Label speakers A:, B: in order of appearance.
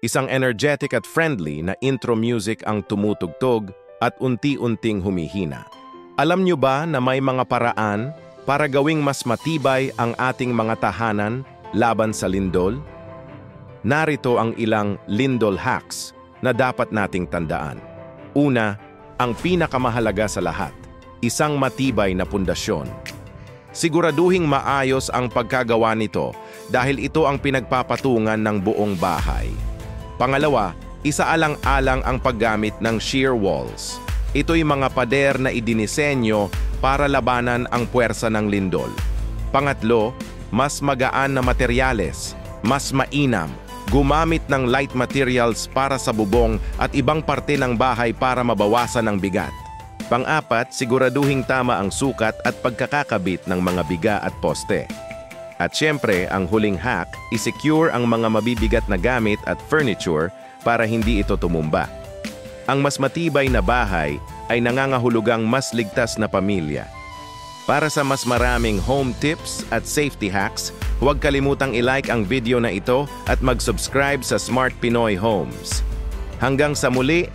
A: Isang energetic at friendly na intro music ang tumutugtog at unti-unting humihina. Alam nyo ba na may mga paraan para gawing mas matibay ang ating mga tahanan laban sa lindol? Narito ang ilang lindol hacks na dapat nating tandaan. Una, ang pinakamahalaga sa lahat, isang matibay na pundasyon. Siguraduhing maayos ang pagkagawa nito dahil ito ang pinagpapatungan ng buong bahay. Pangalawa, isaalang-alang ang paggamit ng shear walls. Ito'y mga pader na idinisenyo para labanan ang puwersa ng lindol. Pangatlo, mas magaan na materyales, mas mainam. Gumamit ng light materials para sa bubong at ibang parte ng bahay para mabawasan ang bigat. Pang-apat, siguraduhing tama ang sukat at pagkakakabit ng mga biga at poste. At syempre, ang huling hack, i-secure ang mga mabibigat na gamit at furniture para hindi ito tumumba. Ang mas matibay na bahay ay nangangahulugang mas ligtas na pamilya. Para sa mas maraming home tips at safety hacks, huwag kalimutang i-like ang video na ito at mag-subscribe sa Smart Pinoy Homes. Hanggang sa muli,